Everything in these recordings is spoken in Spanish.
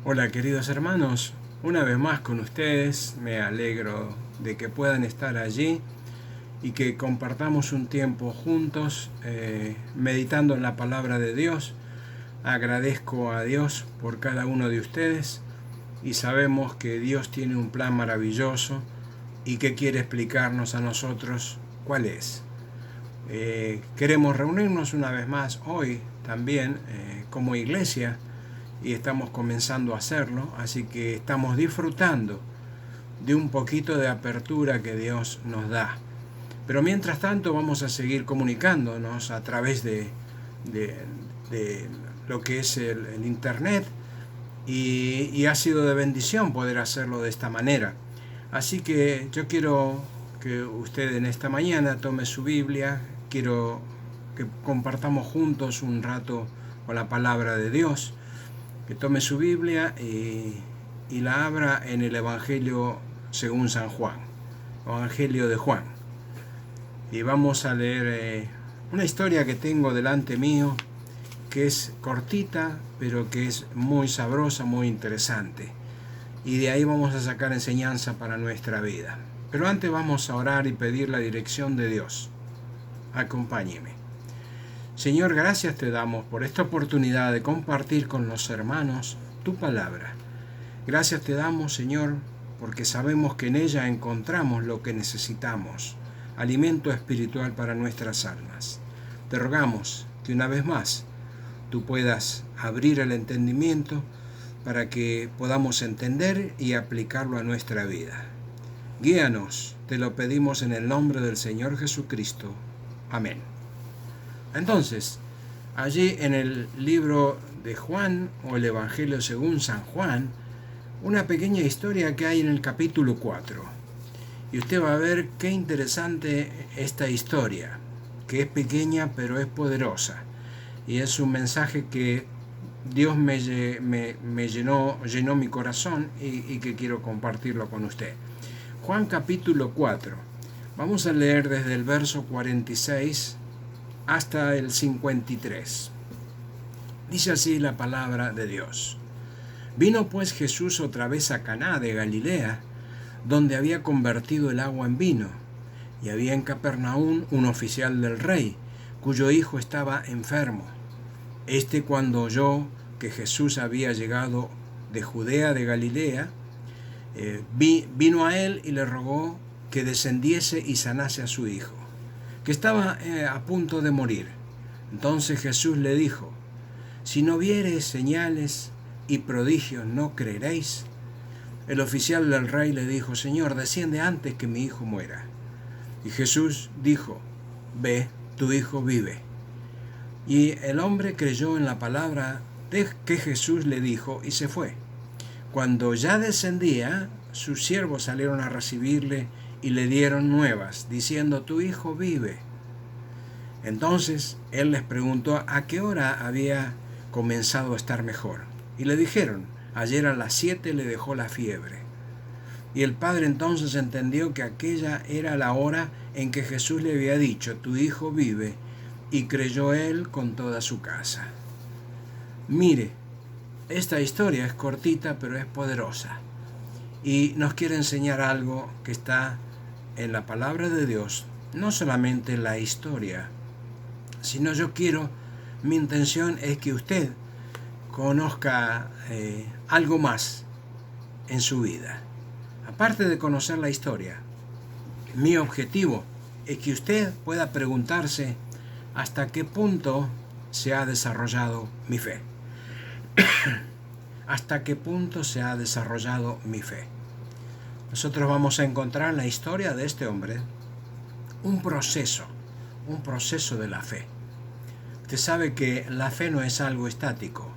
Hola queridos hermanos, una vez más con ustedes, me alegro de que puedan estar allí y que compartamos un tiempo juntos meditando en la palabra de Dios. Agradezco a Dios por cada uno de ustedes y sabemos que Dios tiene un plan maravilloso y que quiere explicarnos a nosotros cuál es. Queremos reunirnos una vez más hoy también como iglesia y estamos comenzando a hacerlo, así que estamos disfrutando de un poquito de apertura que Dios nos da. Pero mientras tanto vamos a seguir comunicándonos a través de, de lo que es el Internet y ha sido de bendición poder hacerlo de esta manera. Así que yo quiero que usted en esta mañana tome su Biblia, quiero que compartamos juntos un rato con la palabra de Dios, que tome su Biblia y la abra en el Evangelio según San Juan, Evangelio de Juan. Y vamos a leer una historia que tengo delante mío, que es cortita, pero que es muy sabrosa, muy interesante. Y de ahí vamos a sacar enseñanza para nuestra vida. Pero antes vamos a orar y pedir la dirección de Dios. Acompáñeme. Señor, gracias te damos por esta oportunidad de compartir con los hermanos tu palabra. Gracias te damos, Señor, porque sabemos que en ella encontramos lo que necesitamos, alimento espiritual para nuestras almas. Te rogamos que una vez más tú puedas abrir el entendimiento para que podamos entender y aplicarlo a nuestra vida. Guíanos, te lo pedimos en el nombre del Señor Jesucristo. Amén. Entonces, allí en el libro de Juan, o el Evangelio según San Juan, una pequeña historia que hay en el capítulo 4. Y usted va a ver qué interesante esta historia, que es pequeña pero es poderosa. Y es un mensaje que Dios me llenó mi corazón y que quiero compartirlo con usted. Juan capítulo 4. Vamos a leer desde el verso 46 hasta el 53. Dice así la palabra de Dios. Vino pues Jesús otra vez a Caná de Galilea, donde había convertido el agua en vino, y había en Capernaum un oficial del rey, cuyo hijo estaba enfermo. Este, cuando oyó que Jesús había llegado de Judea de Galilea, vino a él y le rogó que descendiese y sanase a su hijo, que estaba a punto de morir. Entonces Jesús le dijo: si no viereis señales y prodigios, ¿no creeréis? El oficial del rey le dijo: Señor, desciende antes que mi hijo muera. Y Jesús dijo: ve, tu hijo vive. Y el hombre creyó en la palabra que Jesús le dijo y se fue. Cuando ya descendía, sus siervos salieron a recibirle y le dieron nuevas, diciendo: tu hijo vive. Entonces él les preguntó a qué hora había comenzado a estar mejor. Y le dijeron: ayer a las 7 le dejó la fiebre. Y el padre entonces entendió que aquella era la hora en que Jesús le había dicho: tu hijo vive, y creyó él con toda su casa. Mire, esta historia es cortita pero es poderosa y nos quiere enseñar algo que está en la palabra de Dios, no solamente la historia, sino mi intención es que usted conozca algo más en su vida. Aparte de conocer la historia, mi objetivo es que usted pueda preguntarse hasta qué punto se ha desarrollado mi fe. ¿Hasta qué punto se ha desarrollado mi fe? Nosotros vamos a encontrar en la historia de este hombre un proceso de la fe. Usted sabe que la fe no es algo estático.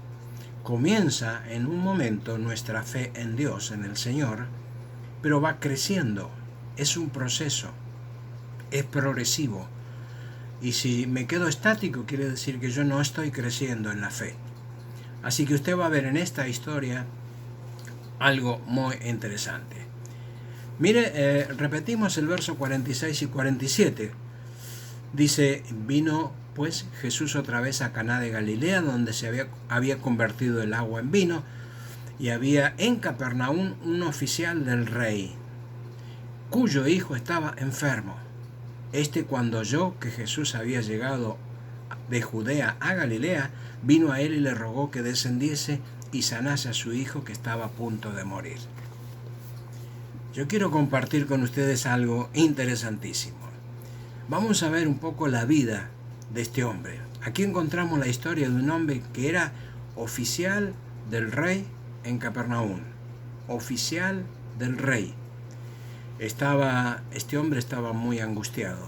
Comienza en un momento nuestra fe en Dios, en el Señor, pero va creciendo. Es un proceso, es progresivo. Y si me quedo estático, quiere decir que yo no estoy creciendo en la fe. Así que usted va a ver en esta historia algo muy interesante. Mire, repetimos el verso 46 y 47. Dice: vino pues Jesús otra vez a Caná de Galilea, donde se había convertido el agua en vino, Y había en Capernaum un oficial del rey, cuyo hijo estaba enfermo. Cuando oyó que Jesús había llegado de Judea a Galilea, vino a él y le rogó que descendiese y sanase a su hijo que estaba a punto de morir. Yo quiero compartir con ustedes algo interesantísimo. Vamos a ver un poco la vida de este hombre. Aquí encontramos la historia de un hombre que era oficial del rey en Capernaum. Oficial del rey. Este hombre estaba muy angustiado.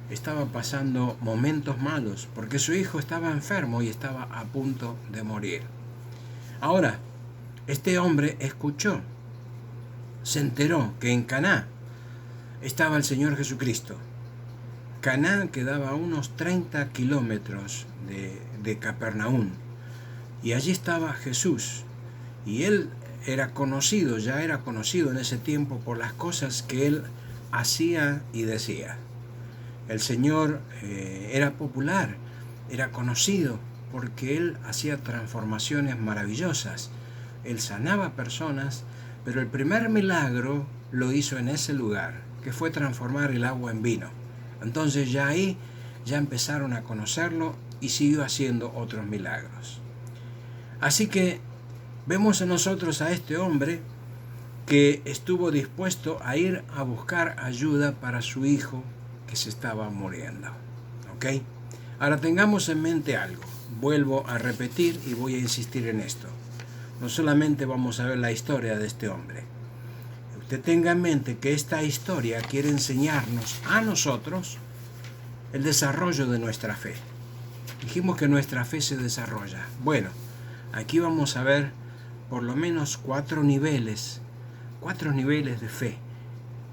Estaba pasando momentos malos porque su hijo estaba enfermo y estaba a punto de morir. Ahora, este hombre escuchó, se enteró que en Caná estaba el Señor Jesucristo. Caná quedaba a unos 30 kilómetros de Capernaum y allí estaba Jesús, y él ya era conocido en ese tiempo por las cosas que él hacía y decía. El Señor era popular, era conocido porque él hacía transformaciones maravillosas. Él sanaba personas, pero el primer milagro lo hizo en ese lugar, que fue transformar el agua en vino. Entonces ya ahí ya empezaron a conocerlo y siguió haciendo otros milagros. Así que vemos en nosotros a este hombre que estuvo dispuesto a ir a buscar ayuda para su hijo que se estaba muriendo. ¿Ok? Ahora tengamos en mente algo. Vuelvo a repetir y voy a insistir en esto. No solamente vamos a ver la historia de este hombre. Usted tenga en mente que esta historia quiere enseñarnos a nosotros el desarrollo de nuestra fe. Dijimos que nuestra fe se desarrolla. Bueno, aquí vamos a ver por lo menos cuatro niveles de fe.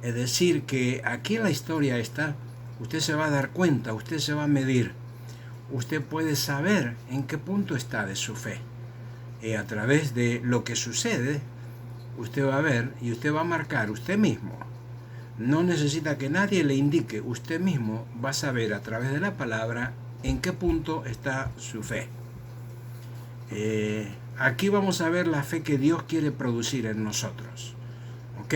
Es decir, que aquí en la historia está, usted se va a dar cuenta, usted se va a medir, usted puede saber en qué punto está de su fe. A través de lo que sucede, usted va a ver y usted va a marcar usted mismo. No necesita que nadie le indique, usted mismo va a saber a través de la palabra en qué punto está su fe. Aquí vamos a ver la fe que Dios quiere producir en nosotros. ¿Ok?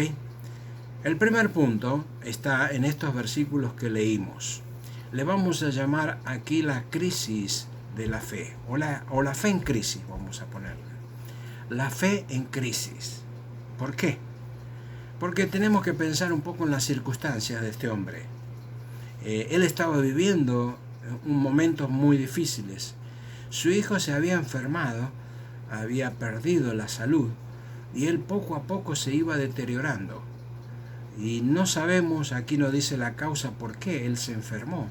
El primer punto está en estos versículos que leímos. Le vamos a llamar aquí la crisis de la fe, o la fe en crisis, vamos a ponerle. La fe en crisis. ¿Por qué? Porque tenemos que pensar un poco en las circunstancias de este hombre. Él estaba viviendo momentos muy difíciles. Su hijo se había enfermado, había perdido la salud, y él poco a poco se iba deteriorando. Y no sabemos, aquí no dice la causa por qué él se enfermó,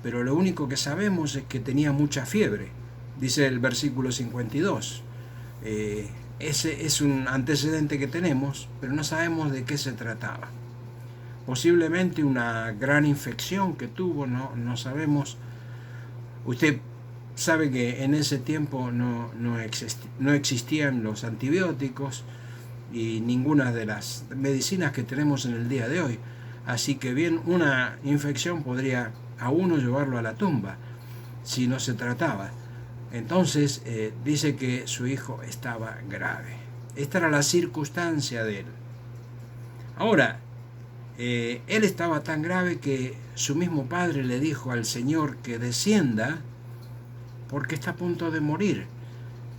pero lo único que sabemos es que tenía mucha fiebre, dice el versículo 52. Ese es un antecedente que tenemos, pero no sabemos de qué se trataba. Posiblemente una gran infección que tuvo, no sabemos. Usted sabe que en ese tiempo no existían los antibióticos y ninguna de las medicinas que tenemos en el día de hoy. Así que bien, una infección podría a uno llevarlo a la tumba si no se trataba. Entonces dice que su hijo estaba grave. Esta era la circunstancia de él. Ahora, él estaba tan grave que su mismo padre le dijo al Señor que descienda porque está a punto de morir.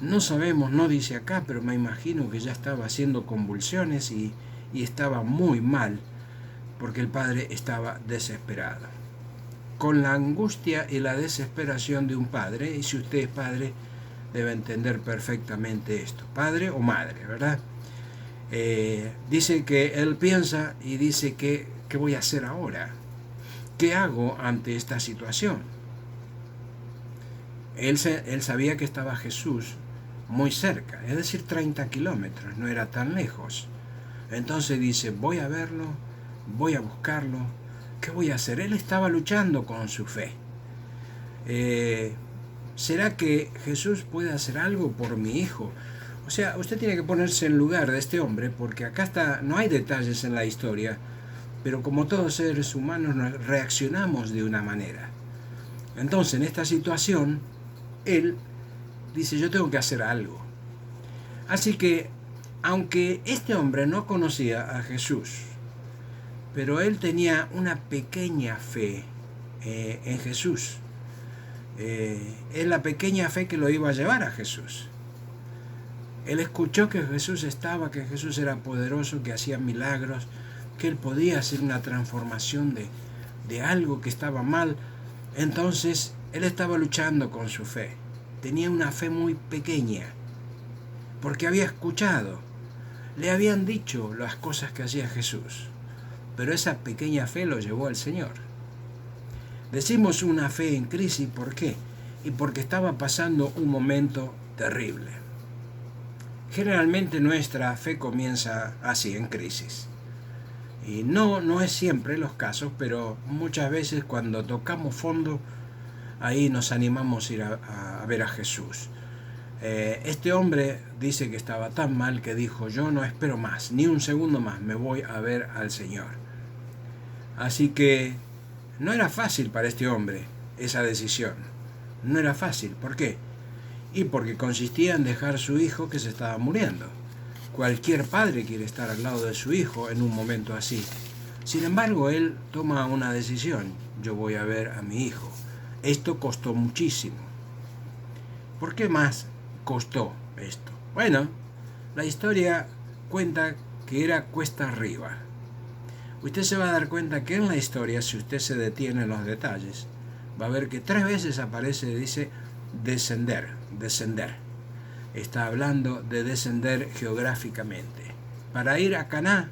No sabemos, no dice acá, pero me imagino que ya estaba haciendo convulsiones y estaba muy mal porque el padre estaba desesperado. Con la angustia y la desesperación de un padre, y si usted es padre, debe entender perfectamente esto, padre o madre, ¿verdad? Dice que él piensa y dice que ¿qué voy a hacer ahora? ¿Qué hago ante esta situación? Él sabía que estaba Jesús muy cerca, es decir, 30 kilómetros, no era tan lejos. Entonces dice, voy a verlo, voy a buscarlo, ¿qué voy a hacer? Él estaba luchando con su fe. ¿Será que Jesús puede hacer algo por mi hijo? O sea, usted tiene que ponerse en lugar de este hombre, porque acá no hay detalles en la historia, pero como todos seres humanos reaccionamos de una manera. Entonces, en esta situación, él dice, yo tengo que hacer algo. Así que, aunque este hombre no conocía a Jesús, pero él tenía una pequeña fe en Jesús. Es la pequeña fe que lo iba a llevar a Jesús. Él escuchó que Jesús estaba, que Jesús era poderoso, que hacía milagros, que él podía hacer una transformación de algo que estaba mal. Entonces, él estaba luchando con su fe. Tenía una fe muy pequeña, porque había escuchado, le habían dicho las cosas que hacía Jesús, pero esa pequeña fe lo llevó al Señor. Decimos una fe en crisis, ¿por qué? Y porque estaba pasando un momento terrible. Generalmente nuestra fe comienza así, en crisis. Y no es siempre los casos, pero muchas veces cuando tocamos fondo, ahí nos animamos a ir a ver a Jesús. Este hombre dice que estaba tan mal que dijo, yo no espero más, ni un segundo más, me voy a ver al Señor. Así que no era fácil para este hombre esa decisión. No era fácil. ¿Por qué? Y porque consistía en dejar a su hijo que se estaba muriendo. Cualquier padre quiere estar al lado de su hijo en un momento así. Sin embargo, él toma una decisión. Yo voy a ver a mi hijo. Esto costó muchísimo. ¿Por qué más costó esto? Bueno, la historia cuenta que era cuesta arriba. Usted se va a dar cuenta que en la historia, si usted se detiene en los detalles, va a ver que 3 veces aparece, dice, descender. Está hablando de descender geográficamente. Para ir a Caná,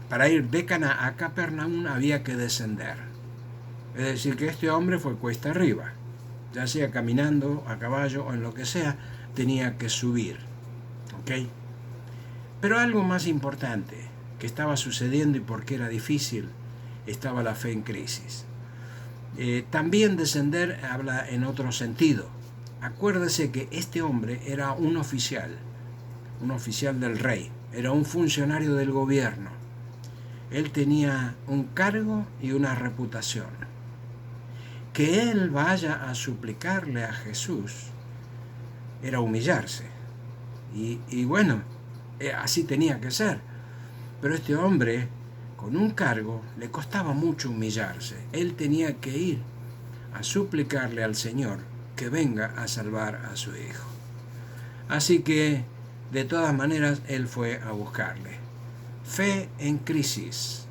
para ir de Caná a Capernaum había que descender. Es decir, que este hombre fue cuesta arriba. Ya sea caminando, a caballo o en lo que sea, tenía que subir. ¿Ok? Pero algo más importante que estaba sucediendo y porque era difícil, estaba la fe en crisis. También descender habla en otro sentido. Acuérdese que este hombre era un oficial del rey, era un funcionario del gobierno. Él tenía un cargo y una reputación. Que él vaya a suplicarle a Jesús era humillarse. Y bueno, así tenía que ser. Pero este hombre, con un cargo, le costaba mucho humillarse. Él tenía que ir a suplicarle al Señor que venga a salvar a su hijo. Así que, de todas maneras, él fue a buscarle. Fe en crisis.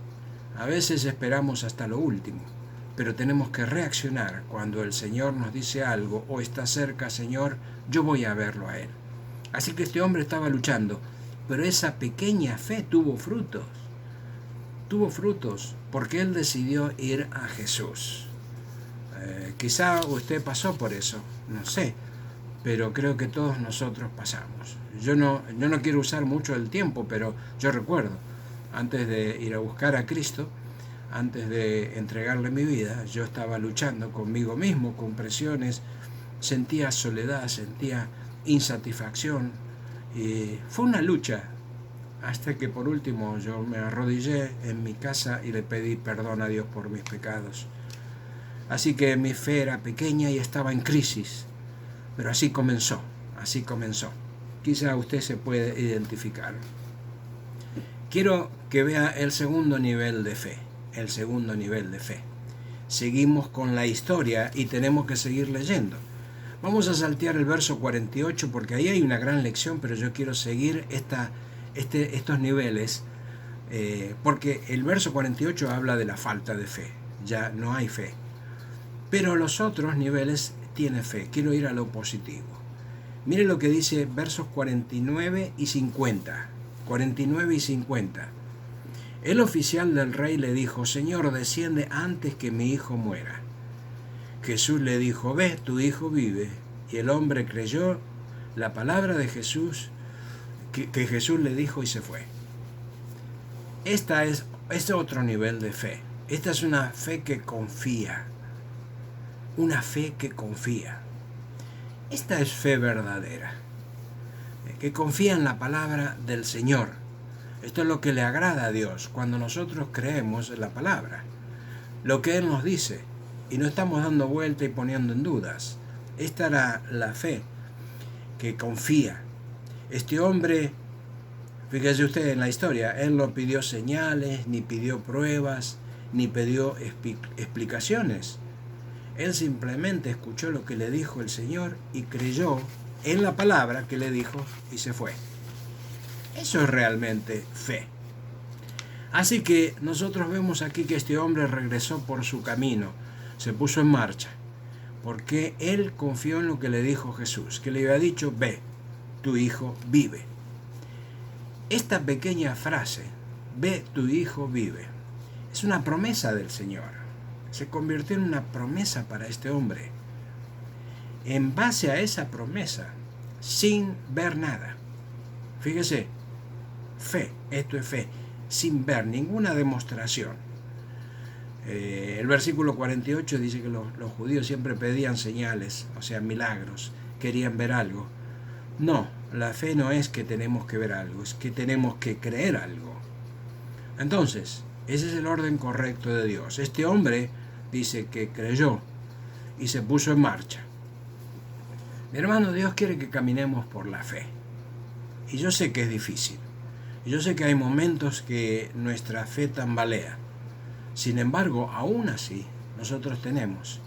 A veces esperamos hasta lo último, pero tenemos que reaccionar cuando el Señor nos dice algo o está cerca, Señor, yo voy a verlo a él. Así que este hombre estaba luchando, pero esa pequeña fe tuvo frutos. Tuvo frutos porque él decidió ir a Jesús. Quizá usted pasó por eso, no sé, pero creo que todos nosotros pasamos. Yo no quiero usar mucho el tiempo, pero yo recuerdo, antes de ir a buscar a Cristo, antes de entregarle mi vida, yo estaba luchando conmigo mismo, con presiones, sentía soledad, sentía insatisfacción, y fue una lucha, hasta que por último yo me arrodillé en mi casa y le pedí perdón a Dios por mis pecados. Así que mi fe era pequeña y estaba en crisis, pero así comenzó. Quizá usted se puede identificar. Quiero que vea el segundo nivel de fe. Seguimos con la historia y tenemos que seguir leyendo. Vamos a saltear el verso 48 porque ahí hay una gran lección, pero yo quiero seguir estos niveles, porque el verso 48 habla de la falta de fe, ya no hay fe. Pero los otros niveles tienen fe. Quiero ir a lo positivo. Mire lo que dice versos 49 y 50. 49 y 50. El oficial del rey le dijo, Señor, desciende antes que mi hijo muera. Jesús le dijo, ve, tu hijo vive. Y el hombre creyó la palabra de Jesús, que Jesús le dijo y se fue. Este es otro nivel de fe. Esta es una fe que confía. Una fe que confía. Esta es fe verdadera, que confía en la palabra del Señor. Esto es lo que le agrada a Dios cuando nosotros creemos en la palabra, lo que Él nos dice, y no estamos dando vuelta y poniendo en dudas. Esta era la fe que confía. Este hombre, fíjese usted en la historia, él no pidió señales, ni pidió pruebas, ni pidió explicaciones. Él simplemente escuchó lo que le dijo el Señor y creyó en la palabra que le dijo y se fue. Eso es realmente fe. Así que nosotros vemos aquí que este hombre regresó por su camino, se puso en marcha, porque él confió en lo que le dijo Jesús, que le había dicho, ve, tu hijo vive. Esta pequeña frase, ve, tu hijo vive, es una promesa del Señor. Se convirtió en una promesa para este hombre. En base a esa promesa, sin ver nada. Fíjese, fe, esto es fe, sin ver ninguna demostración. El versículo 48 dice que los judíos siempre pedían señales, o sea, milagros, querían ver algo. No, la fe no es que tenemos que ver algo, es que tenemos que creer algo. Entonces, ese es el orden correcto de Dios. Este hombre dice que creyó y se puso en marcha. Mi hermano, Dios quiere que caminemos por la fe. Y yo sé que es difícil. Yo sé que hay momentos que nuestra fe tambalea. Sin embargo, aún así, nosotros tenemos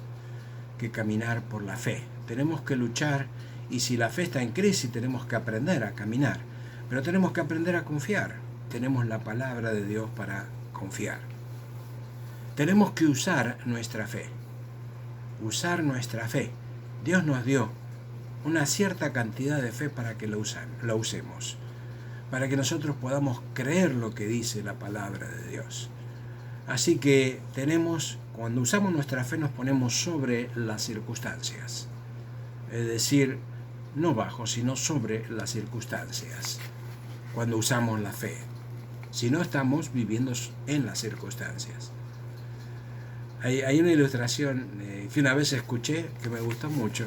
que caminar por la fe. Tenemos que luchar y si la fe está en crisis, tenemos que aprender a caminar. Pero tenemos que aprender a confiar. Tenemos la palabra de Dios para confiar. Tenemos que usar nuestra fe. Usar nuestra fe. Dios nos dio una cierta cantidad de fe para que lo usemos. Para que nosotros podamos creer lo que dice la palabra de Dios. Así que cuando usamos nuestra fe nos ponemos sobre las circunstancias. Es decir, no bajo, sino sobre las circunstancias. Cuando usamos la fe. Si no estamos viviendo en las circunstancias. Hay una ilustración que una vez escuché que me gustó mucho.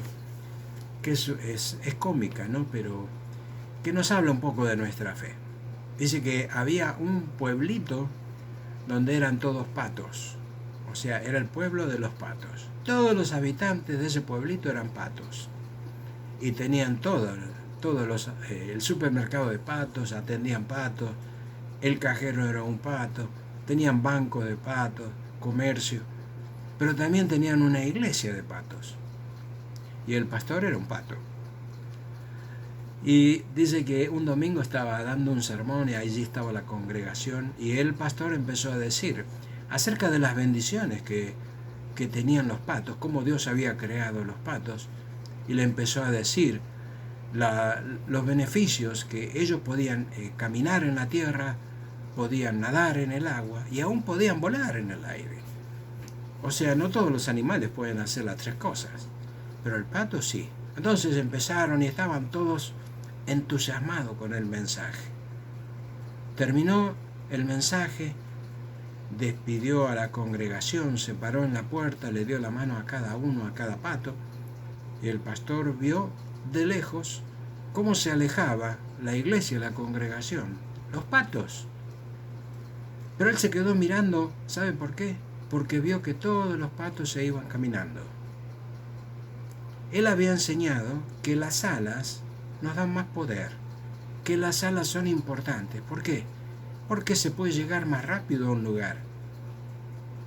Que es cómica, ¿no? Pero que nos habla un poco de nuestra fe. Dice que había un pueblito donde eran todos patos, o sea, era el pueblo de los patos. Todos los habitantes de ese pueblito eran patos y tenían el supermercado de patos, atendían patos, el cajero era un pato, tenían banco de patos, comercio, pero también tenían una iglesia de patos y el pastor era un pato. Y dice que un domingo estaba dando un sermón y allí estaba la congregación y el pastor empezó a decir acerca de las bendiciones que tenían los patos, cómo Dios había creado los patos, y le empezó a decir los beneficios que ellos podían caminar en la tierra, podían nadar en el agua y aún podían volar en el aire. O sea, no todos los animales pueden hacer las tres cosas, pero el pato sí. Entonces empezaron y estaban todos entusiasmado con el mensaje. Terminó el mensaje, despidió a la congregación, se paró en la puerta, le dio la mano a cada uno, a cada pato, y el pastor vio de lejos cómo se alejaba la iglesia, la congregación, los patos. Pero él se quedó mirando, ¿sabe por qué? Porque vio que todos los patos se iban caminando. Él había enseñado que las alas nos dan más poder, que las alas son importantes. ¿Por qué? Porque se puede llegar más rápido a un lugar,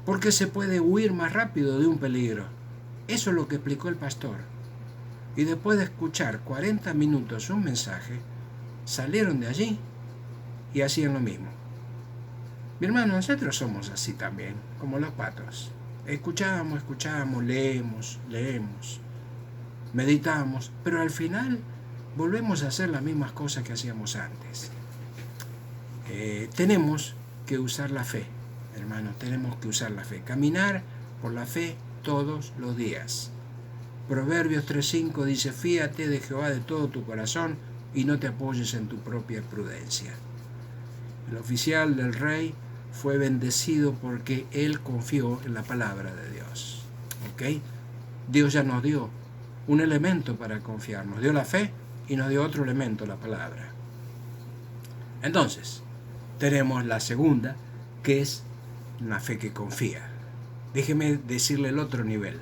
porque se puede huir más rápido de un peligro. Eso es lo que explicó el pastor. Y después de escuchar 40 minutos un mensaje, salieron de allí y hacían lo mismo. Mi hermano, nosotros somos así también, como los patos. Escuchamos, leemos, meditamos, pero al final volvemos a hacer las mismas cosas que hacíamos antes. Tenemos que usar la fe, hermanos, tenemos que usar la fe. Caminar por la fe todos los días. Proverbios 3:5 dice, fíate de Jehová de todo tu corazón y no te apoyes en tu propia prudencia. El oficial del rey fue bendecido porque él confió en la palabra de Dios. ¿Ok? Dios ya nos dio un elemento para confiar. Nos dio la fe y nos dio otro elemento, la palabra. Entonces, tenemos la segunda, que es una fe que confía. Déjeme decirle el otro nivel.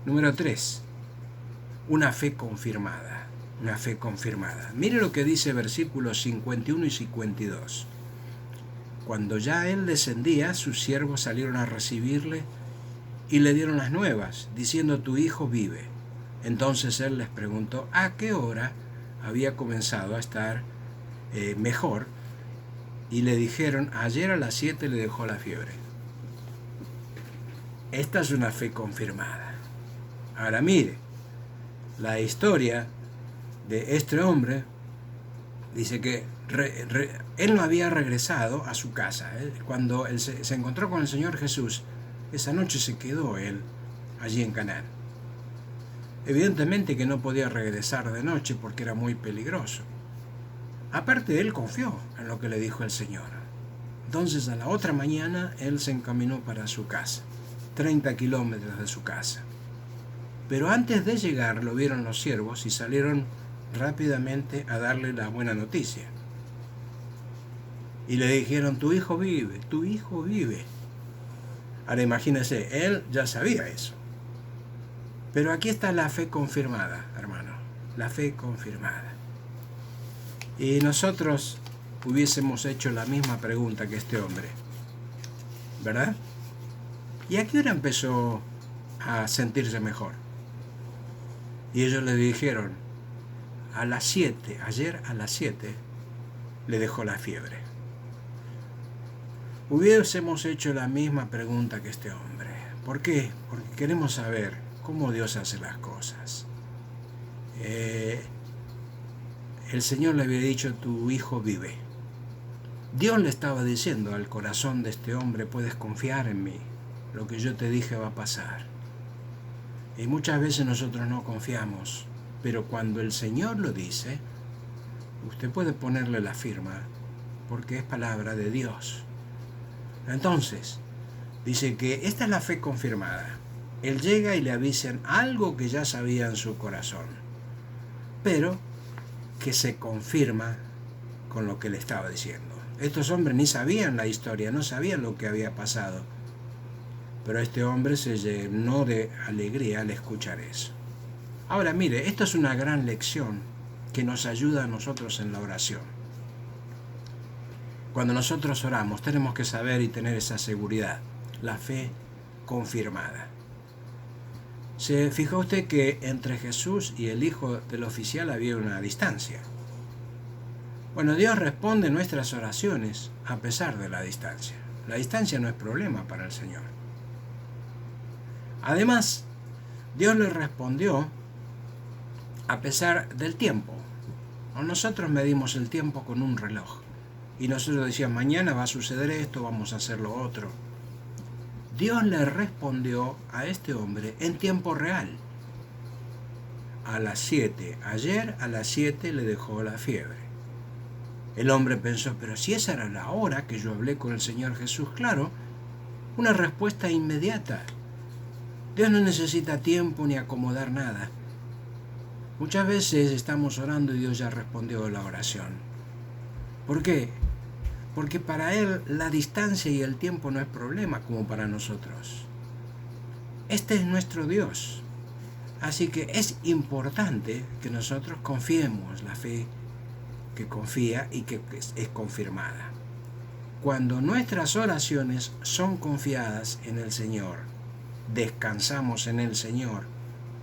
Número 3, una fe confirmada. una fe confirmada. Mire lo que dice versículos 51 y 52. Cuando ya él descendía, sus siervos salieron a recibirle y le dieron las nuevas, diciendo: tu hijo vive. Entonces él les preguntó a qué hora había comenzado a estar mejor, y le dijeron: ayer a las 7 le dejó la fiebre. Esta es una fe confirmada. Ahora mire, la historia de este hombre dice que él no había regresado a su casa. Cuando él se encontró con el Señor Jesús, esa noche se quedó él allí en Canaán. Evidentemente que no podía regresar de noche porque era muy peligroso. Aparte, él confió en lo que le dijo el Señor. Entonces, a la otra mañana, él se encaminó para su casa, 30 kilómetros de su casa. Pero antes de llegar, lo vieron los siervos y salieron rápidamente a darle la buena noticia. Y le dijeron: tu hijo vive, tu hijo vive. Ahora imagínense, él ya sabía eso. Pero aquí está la fe confirmada, hermano, la fe confirmada. Y nosotros hubiésemos hecho la misma pregunta que este hombre, ¿verdad? ¿Y a qué hora empezó a sentirse mejor? Y ellos le dijeron: a las 7, ayer a las 7 le dejó la fiebre. Hubiésemos hecho la misma pregunta que este hombre. ¿Por qué? Porque queremos saber cómo Dios hace las cosas. El Señor le había dicho: tu hijo vive. Dios le estaba diciendo al corazón de este hombre: puedes confiar en mí, lo que yo te dije va a pasar. Y muchas veces nosotros no confiamos, pero cuando el Señor lo dice, usted puede ponerle la firma, porque es palabra de Dios. Entonces, dice que esta es la fe confirmada. Él llega y le avisan algo que ya sabía en su corazón, pero que se confirma con lo que le estaba diciendo. Estos hombres ni sabían la historia, no sabían lo que había pasado, pero este hombre se llenó de alegría al escuchar eso. Ahora mire, esto es una gran lección que nos ayuda a nosotros en la oración. Cuando nosotros oramos tenemos que saber y tener esa seguridad, la fe confirmada. ¿Se fijó usted que entre Jesús y el hijo del oficial había una distancia? Bueno, Dios responde nuestras oraciones a pesar de la distancia. La distancia no es problema para el Señor. Además, Dios le respondió a pesar del tiempo. Nosotros medimos el tiempo con un reloj y nosotros decíamos: mañana va a suceder esto, vamos a hacer lo otro. Dios le respondió a este hombre en tiempo real. A las 7, ayer a las 7 le dejó la fiebre. El hombre pensó: pero si esa era la hora que yo hablé con el Señor Jesús, claro, una respuesta inmediata. Dios no necesita tiempo ni acomodar nada. Muchas veces estamos orando y Dios ya respondió la oración. ¿Por qué? Porque para Él la distancia y el tiempo no es problema como para nosotros. Este es nuestro Dios. Así que es importante que nosotros confiemos, la fe que confía y que es confirmada. Cuando nuestras oraciones son confiadas en el Señor, descansamos en el Señor,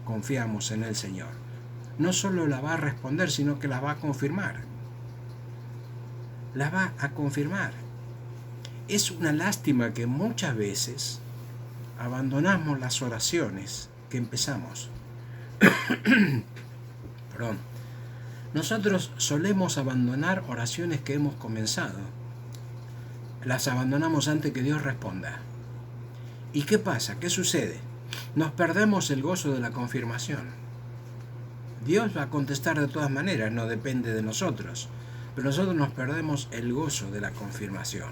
confiamos en el Señor, no solo la va a responder, sino que la va a confirmar. La va a confirmar. Es una lástima que muchas veces abandonamos las oraciones que empezamos. Perdón. Nosotros solemos abandonar oraciones que hemos comenzado. Las abandonamos antes que Dios responda. ¿Y qué pasa? ¿Qué sucede? Nos perdemos el gozo de la confirmación. Dios va a contestar de todas maneras, no depende de nosotros. Pero nosotros nos perdemos el gozo de la confirmación.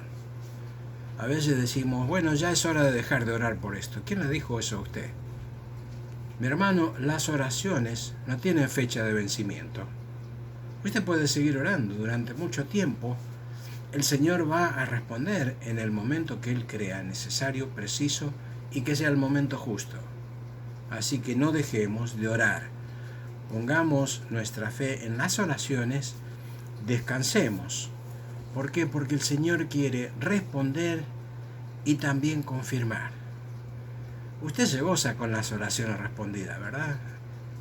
A veces decimos: bueno, ya es hora de dejar de orar por esto. ¿Quién le dijo eso a usted? Mi hermano, las oraciones no tienen fecha de vencimiento. Usted puede seguir orando durante mucho tiempo. El Señor va a responder en el momento que Él crea necesario, preciso y que sea el momento justo. Así que no dejemos de orar. pongamos nuestra fe en las oraciones, descansemos. ¿Por qué? Porque el Señor quiere responder y también confirmar. Usted se goza con las oraciones respondidas, ¿verdad?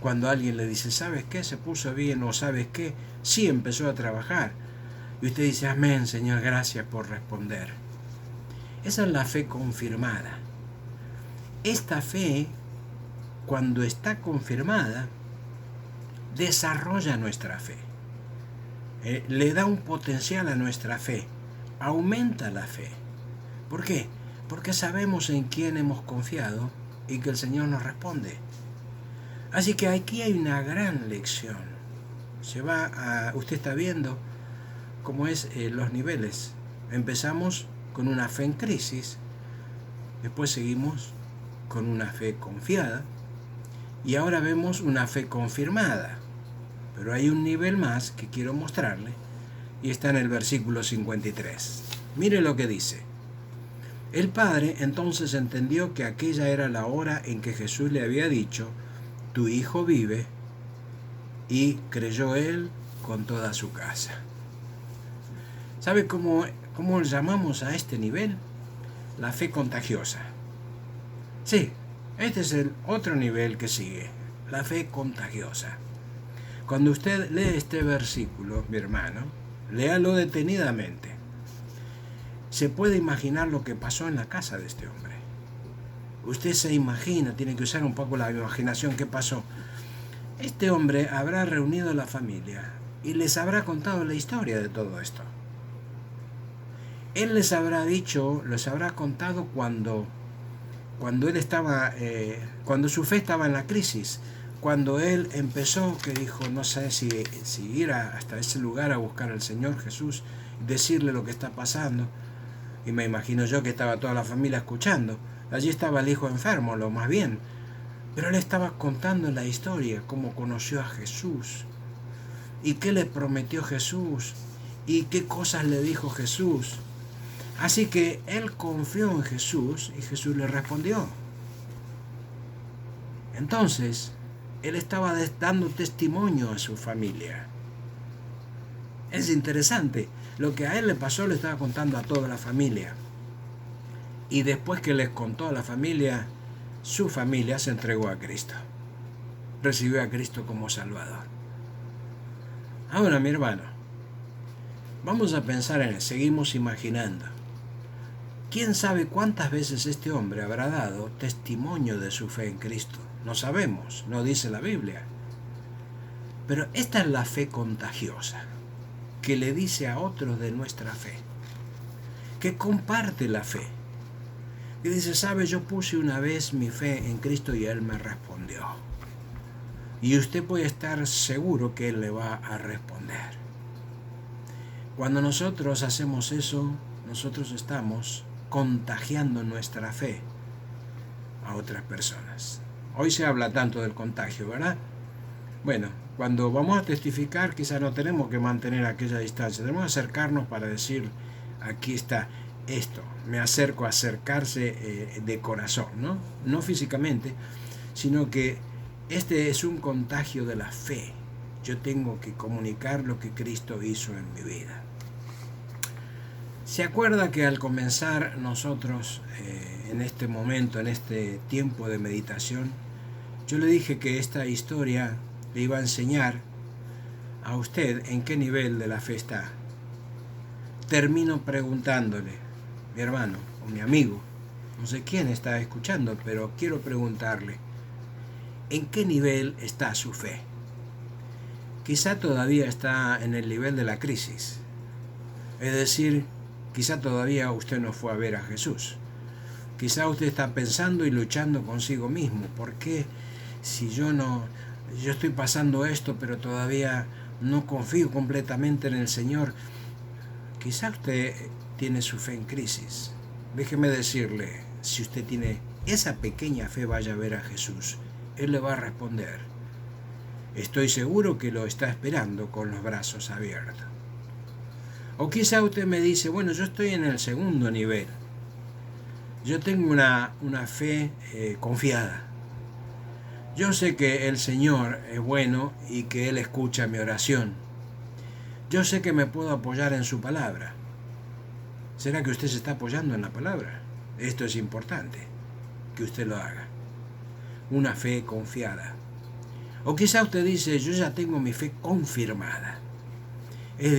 Cuando alguien le dice, ¿sabes qué? Se puso bien, o ¿sabes qué? Sí, empezó a trabajar. Y usted dice, amén, Señor, gracias por responder. Esa es la fe confirmada. Esta fe, cuando está confirmada, desarrolla nuestra fe. Le da un potencial a nuestra fe. Aumenta la fe. ¿Por qué? Porque sabemos en quién hemos confiado y que el Señor nos responde. Así que aquí hay una gran lección. Usted está viendo cómo es los niveles. Empezamos con una fe en crisis, después seguimos con una fe confiada y ahora vemos una fe confirmada. Pero hay un nivel más que quiero mostrarle y está en el versículo 53. Mire lo que dice. El padre entonces entendió que aquella era la hora en que Jesús le había dicho, tu hijo vive, y creyó él con toda su casa. ¿Sabe cómo llamamos a este nivel? La fe contagiosa. Sí, este es el otro nivel que sigue, la fe contagiosa. Cuando usted lee este versículo, mi hermano, léalo detenidamente. Se puede imaginar lo que pasó en la casa de este hombre. Usted se imagina, tiene que usar un poco la imaginación, ¿qué pasó? Este hombre habrá reunido a la familia y les habrá contado la historia de todo esto. Él les habrá contado cuando él estaba, cuando su fe estaba en la crisis, cuando él empezó, que dijo, no sé si ir hasta ese lugar a buscar al Señor Jesús, decirle lo que está pasando, y me imagino yo que estaba toda la familia escuchando. Allí estaba el hijo enfermo, lo más bien, pero él estaba contando la historia, cómo conoció a Jesús, y qué le prometió Jesús, y qué cosas le dijo Jesús. Así que él confió en Jesús y Jesús le respondió. Entonces, él estaba dando testimonio a su familia. Es interesante, lo que a él le pasó le estaba contando a toda la familia. Y después que les contó a la familia, su familia se entregó a Cristo. Recibió a Cristo como Salvador. Ahora, mi hermano, vamos a pensar en él, seguimos imaginando. ¿Quién sabe cuántas veces este hombre habrá dado testimonio de su fe en Cristo? No sabemos, no dice la Biblia. Pero esta es la fe contagiosa, que le dice a otros de nuestra fe, que comparte la fe. Y dice, ¿sabe? Yo puse una vez mi fe en Cristo y Él me respondió. Y usted puede estar seguro que Él le va a responder. Cuando nosotros hacemos eso, nosotros estamos contagiando nuestra fe a otras personas. Hoy se habla tanto del contagio, ¿verdad? Bueno, cuando vamos a testificar, quizás no tenemos que mantener aquella distancia, tenemos que acercarnos para decir, aquí está esto, me acerco a acercarse de corazón, ¿no? No físicamente, sino que este es un contagio de la fe. Yo tengo que comunicar lo que Cristo hizo en mi vida. ¿Se acuerda que al comenzar nosotros en este momento, en este tiempo de meditación, yo le dije que esta historia le iba a enseñar a usted en qué nivel de la fe está? Termino preguntándole, mi hermano o mi amigo, no sé quién está escuchando, pero quiero preguntarle, ¿en qué nivel está su fe? Quizá todavía está en el nivel de la crisis, es decir, quizá todavía usted no fue a ver a Jesús. Quizá usted está pensando y luchando consigo mismo. ¿Por qué si yo estoy pasando esto, pero todavía no confío completamente en el Señor? Quizá usted tiene su fe en crisis. Déjeme decirle, si usted tiene esa pequeña fe, vaya a ver a Jesús. Él le va a responder. Estoy seguro que lo está esperando con los brazos abiertos. O quizá usted me dice, bueno, yo estoy en el segundo nivel. Yo tengo una fe confiada. Yo sé que el Señor es bueno y que Él escucha mi oración. Yo sé que me puedo apoyar en su palabra. ¿Será que usted se está apoyando en la palabra? Esto es importante, que usted lo haga. Una fe confiada. O quizá usted dice, yo ya tengo mi fe confirmada. Es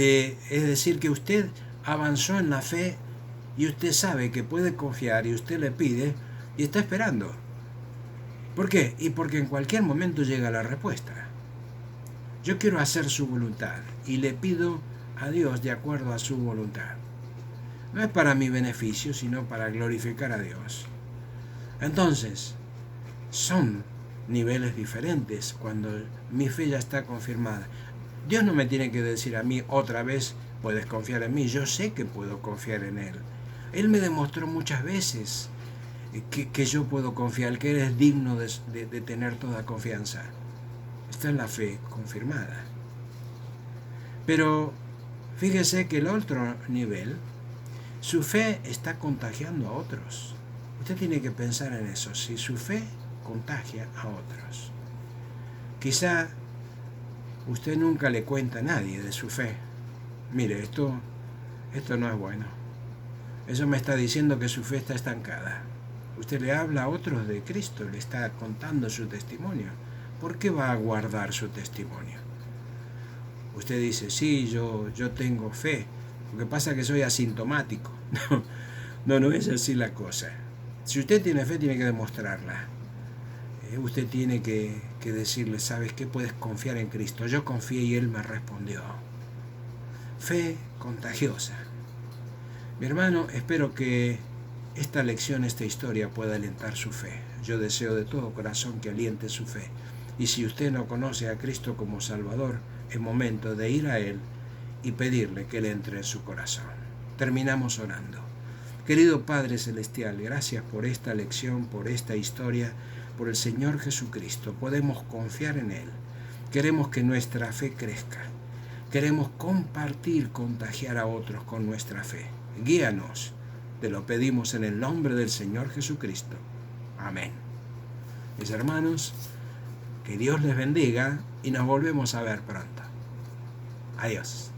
decir, que usted avanzó en la fe y usted sabe que puede confiar y usted le pide y está esperando. ¿Por qué? Y porque en cualquier momento llega la respuesta. Yo quiero hacer su voluntad y le pido a Dios de acuerdo a su voluntad. No es para mi beneficio, sino para glorificar a Dios. Entonces, son niveles diferentes cuando mi fe ya está confirmada. Dios no me tiene que decir a mí otra vez, puedes confiar en mí. Yo sé que puedo confiar en Él. Él me demostró muchas veces que yo puedo confiar, que Él es digno de tener toda confianza. Esta es la fe confirmada. Pero fíjese que el otro nivel, su fe está contagiando a otros. Usted tiene que pensar en eso, si su fe contagia a otros. Quizá usted nunca le cuenta a nadie de su fe. Mire, esto no es bueno. Eso me está diciendo que su fe está estancada. Usted le habla a otros de Cristo, le está contando su testimonio. ¿Por qué va a guardar su testimonio? Usted dice, sí, yo tengo fe. Lo que pasa es que soy asintomático. No es así la cosa. Si usted tiene fe, tiene que demostrarla. Usted tiene que decirle, ¿sabes qué? Puedes confiar en Cristo. Yo confié y Él me respondió. Fe contagiosa. Mi hermano, espero que esta lección, esta historia pueda alentar su fe. Yo deseo de todo corazón que aliente su fe. Y si usted no conoce a Cristo como Salvador, es momento de ir a Él y pedirle que Él entre en su corazón. Terminamos orando. Querido Padre Celestial, gracias por esta lección, por esta historia, por el Señor Jesucristo. Podemos confiar en Él. Queremos que nuestra fe crezca. Queremos compartir, contagiar a otros con nuestra fe. Guíanos. Te lo pedimos en el nombre del Señor Jesucristo. Amén. Mis hermanos, que Dios les bendiga y nos volvemos a ver pronto. Adiós.